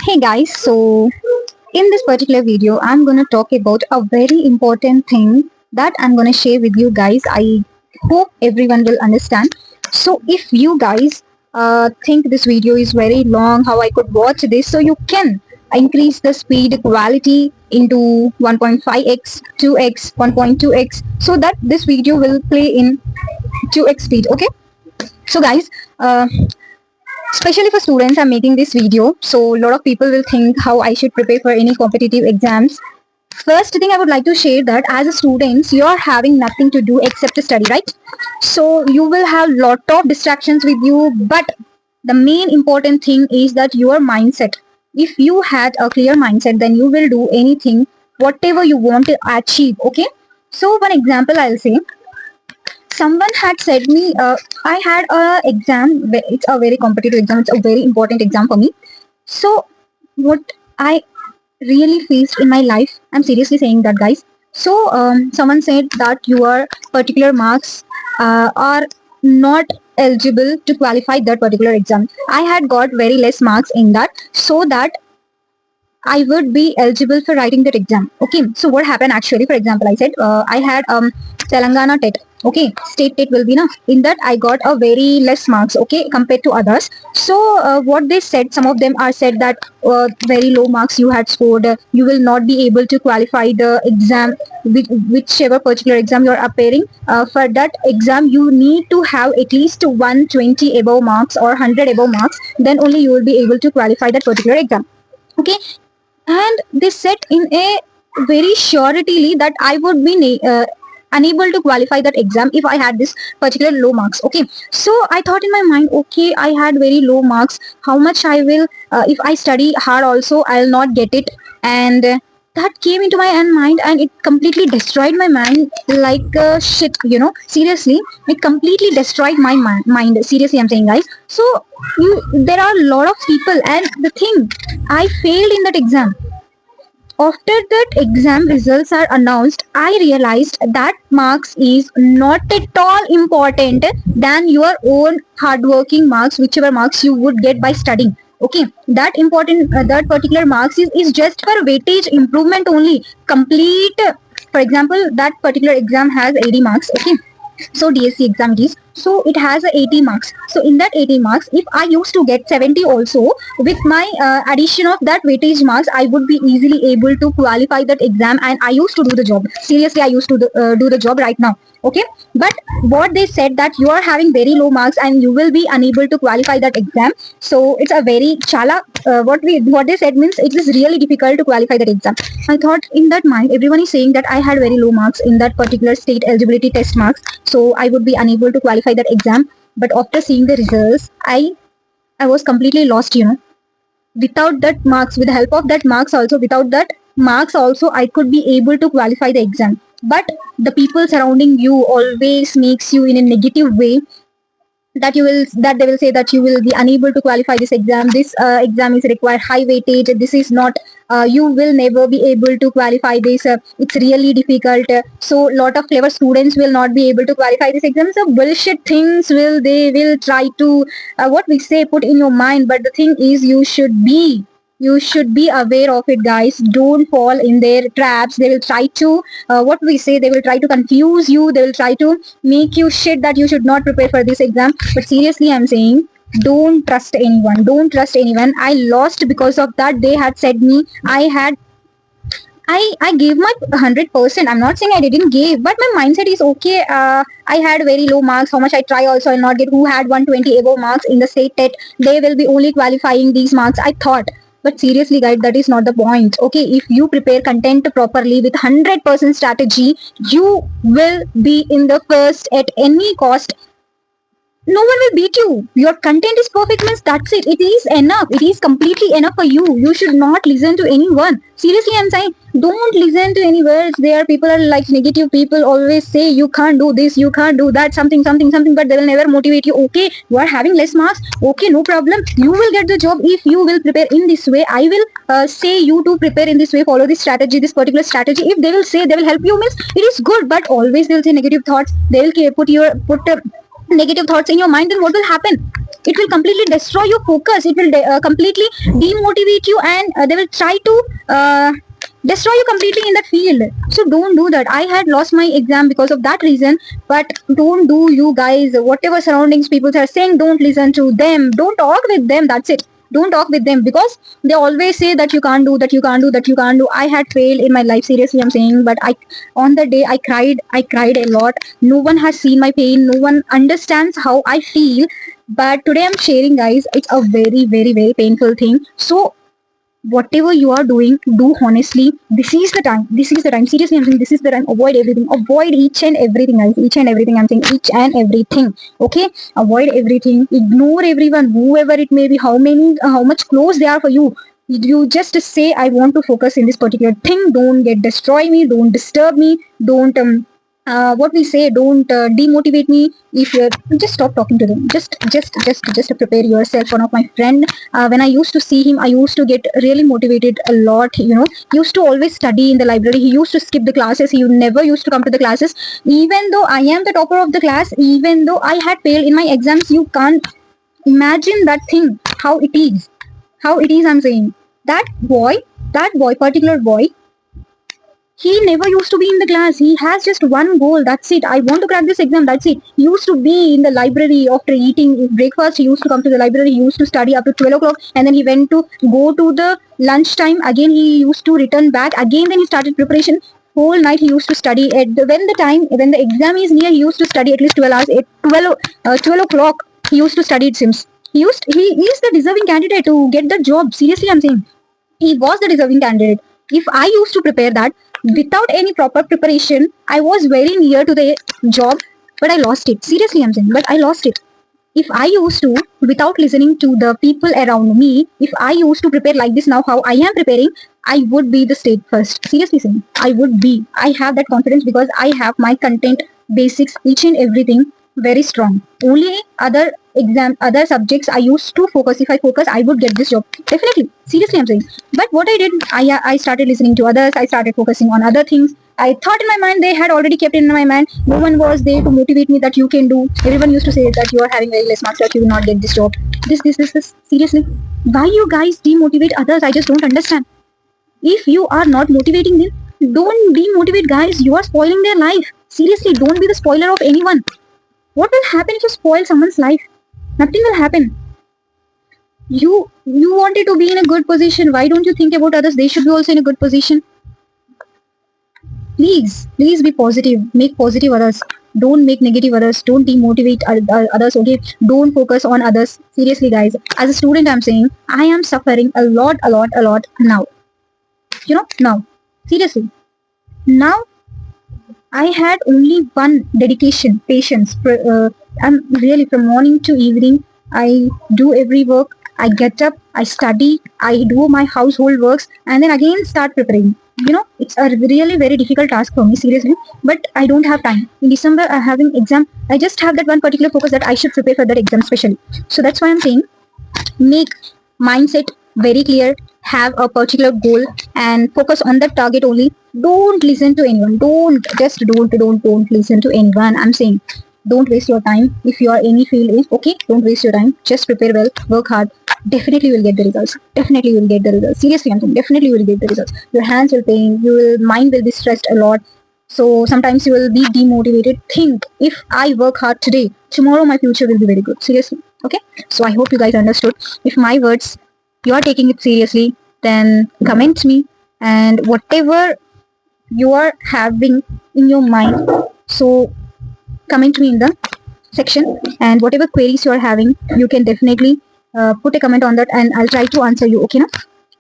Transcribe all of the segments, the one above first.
Hey guys, so in this particular video, I'm gonna talk about a very important thing that I'm gonna share with you guys. I hope everyone will understand. So, if you guys think this video is very long, how I could watch this, so you can increase the speed quality into 1.5x, 2x, 1.2x, so that this video will play in 2x speed. Okay, so guys. Especially for students, I'm making this video, so a lot of people will think how I should prepare for any competitive exams. First thing I would like to share that as a students, you are having nothing to do except to study, right? So you will have lot of distractions with you, but the main important thing is that your mindset. If you had a clear mindset, then you will do anything whatever you want to achieve. Okay, so one example I'll say, someone had said me, I had a exam, it's a very competitive exam, it's a very important exam for me. So what I really faced in my life, I'm seriously saying that, guys. So someone said that your particular marks are not eligible to qualify that particular exam. I had got very less marks in that, so that I would be eligible for writing that exam. Okay, so what happened actually? For example, I said I had Telangana TET. Okay, state TET will be na. In that, I got a very less marks. Okay, compared to others. So what they said, some of them are said that very low marks you had scored. You will not be able to qualify the exam, whichever particular exam you are appearing. For that exam, you need to have at least 120 above marks or 100 above marks. Then only you will be able to qualify that particular exam. Okay, and they said in a very suretyly that I would be unable to qualify that exam if I had this particular low marks. Okay, so I thought in my mind, okay, I had very low marks, how much I will, if I study hard also I'll not get it. And that came into my mind, and it completely destroyed my mind like shit, seriously. It completely destroyed my mind, seriously, I'm saying, guys. So there are a lot of people, and the thing, I failed in that exam. After that exam results are announced, I realized that marks is not at all important than your own hardworking marks, whichever marks you would get by studying. Okay, that important, that particular marks is just for weightage improvement only. Complete, for example, that particular exam has 80 marks. Okay, so DSC exam it is, so it has a 80 marks. So in that 80 marks, if I used to get 70 also, with my addition of that weightage marks, I would be easily able to qualify that exam, and I used to do the job. Seriously, I used to do the job right now. Okay, but what they said that you are having very low marks and you will be unable to qualify that exam. So it's a very chala, what they said means it is really difficult to qualify that exam. I thought in that mind, everyone is saying that I had very low marks in that particular state eligibility test marks, so I would be unable to qualify that exam. But after seeing the results, I was completely lost. Without that marks, with the help of that marks also, without that marks also, I could be able to qualify the exam. But the people surrounding you always makes you in a negative way, that they will say that you will be unable to qualify this exam. This exam is require high weightage. This is not, you will never be able to qualify this. It's really difficult. So lot of clever students will not be able to qualify this exam. So bullshit things will they will try to, what we say, put in your mind. But the thing is, you should be aware of it, guys. Don't fall in their traps. They will try to, what we say, they will try to confuse you. They will try to make you shit that you should not prepare for this exam. But seriously, I'm saying, don't trust anyone. Don't trust anyone. I lost because of that. They had said me, I gave my 100%. I'm not saying I didn't give, but my mindset is okay. I had very low marks. How much I try also, I'll not get. Who had 120 above marks in the state TET, they will be only qualifying these marks, I thought. But seriously, guys, that is not the point. Okay, if you prepare content properly with 100% strategy, you will be in the first at any cost. No one will beat you. Your content is perfect means that's it. It is enough. It is completely enough for you. You should not listen to anyone. Seriously, I'm saying, don't listen to any words. There are people are like negative people always say you can't do this, you can't do that, something, something, something, but they will never motivate you. Okay, you are having less marks. Okay, no problem. You will get the job if you will prepare in this way. I will say you to prepare in this way, follow this strategy, this particular strategy. If they will say they will help you means it is good, but always they will say negative thoughts. They will put negative thoughts in your mind, then what will happen? it will completely destroy your focus. It will completely demotivate you, and they will try to destroy you completely in that field. So don't do that. I had lost my exam because of that reason. But don't do, you guys, whatever surroundings people are saying, don't listen to them, don't talk with them, that's it. Don't talk with them, because they always say that you can't do, that you can't do, that you can't do. I had failed in my life, seriously I'm saying. But I, on the day, I cried a lot. No one has seen my pain, no one understands how I feel. But today I'm sharing, guys. It's a very, very, very painful thing. So whatever you are doing, do honestly. This is the time, this is the time, seriously I'm saying, this is the time. Avoid everything, avoid each and everything, guys. Each and everything, I'm saying, each and everything. Okay, avoid everything, ignore everyone, whoever it may be, how much close they are for you. You just say, I want to focus in this particular thing. Don't get destroy me, don't disturb me, don't what we say, don't demotivate me. If you're, just stop talking to them. Just prepare yourself. One of my friend, when I used to see him, I used to get really motivated a lot. He used to always study in the library. He used to skip the classes. He never used to come to the classes. Even though I am the topper of the class, even though I had failed in my exams, you can't imagine that thing, how it is. How it is, I'm saying. That boy, particular boy, he never used to be in the class. He has just one goal. That's it. I want to crack this exam. That's it. He used to be in the library after eating breakfast. He used to come to the library. He used to study up to 12 o'clock. And then he went to go to the lunchtime. Again, he used to return back. Again, then he started preparation. Whole night he used to study. When the exam is near, he used to study at least 12 hours. At 12 o'clock, he used to study, it seems. He is the deserving candidate to get the job. Seriously, I'm saying. He was the deserving candidate. If I used to prepare that without any proper preparation, I was very near to the job, but I lost it. Seriously, I'm saying, but I lost it. If I used to, without listening to the people around me, if I used to prepare like this now, how I am preparing, I would be the state first. Seriously saying, I would be. I have that confidence because I have my content basics, each and everything very strong. Only other subjects I used to focus. If I focus, I would get this job. Definitely. Seriously, I'm saying. But what I did, I started listening to others. I started focusing on other things. I thought in my mind, they had already kept it in my mind. No one was there to motivate me that you can do. Everyone used to say that you are having very less marks, that you will not get this job. This. Seriously. Why you guys demotivate others? I just don't understand. If you are not motivating them, don't demotivate, guys. You are spoiling their life. Seriously, don't be the spoiler of anyone. What will happen if you spoil someone's life? Nothing will happen. You wanted to be in a good position. Why don't you think about others? They should be also in a good position. Please be positive. Make positive others. Don't make negative others. Don't demotivate others. Okay, don't focus on others. Seriously, guys, as a student, I'm saying, I am suffering a lot now. Now, seriously, now I had only one dedication, patience. I'm really, from morning to evening, I do every work. I get up, I study, I do my household works, and then again start preparing. It's a really very difficult task for me, seriously. But I don't have time. In December, I'm having exam. I just have that one particular focus that I should prepare for that exam specially. So that's why I'm saying, make mindset very clear, have a particular goal, and focus on that target only. Don't listen to anyone. Don't listen to anyone. I'm saying, don't waste your time. If you are any field is okay, don't waste your time. Just prepare well, work hard. Definitely you will get the results. Definitely you will get the results. Seriously, I'm saying, definitely you will get the results. Your hands will pain, mind will be stressed a lot. So sometimes you will be demotivated. Think, if I work hard today, tomorrow my future will be very good. Seriously. Okay. So I hope you guys understood. If my words, you are taking it seriously, then comment me, and whatever you are having in your mind, so comment me in the section, and whatever queries you are having, you can definitely put a comment on that, and I'll try to answer you. Okay, now?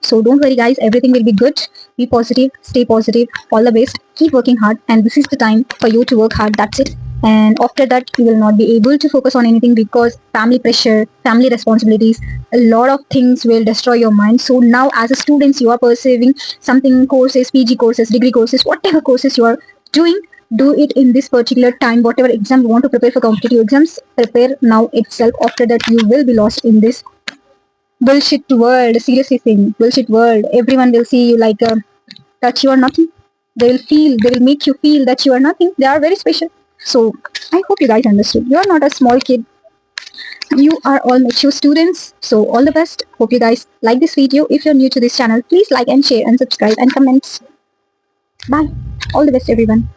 So don't worry, guys, everything will be good. Be positive, stay positive, all the best, keep working hard, and this is the time for you to work hard. That's it. And after that, you will not be able to focus on anything, because family pressure, family responsibilities, a lot of things will destroy your mind. So now, as a student, you are pursuing something, courses, PG courses, degree courses, whatever courses you are doing, do it in this particular time. Whatever exam you want to prepare for competitive exams, prepare now itself. After that, you will be lost in this bullshit world. Seriously saying, bullshit world. Everyone will see you like that you are nothing. They will make you feel that you are nothing. They are very special. So I hope you guys understood. You are not a small kid. You are all mature students, so all the best. Hope you guys like this video. If you're new to this channel, please like and share and subscribe and comment. Bye. All the best, everyone.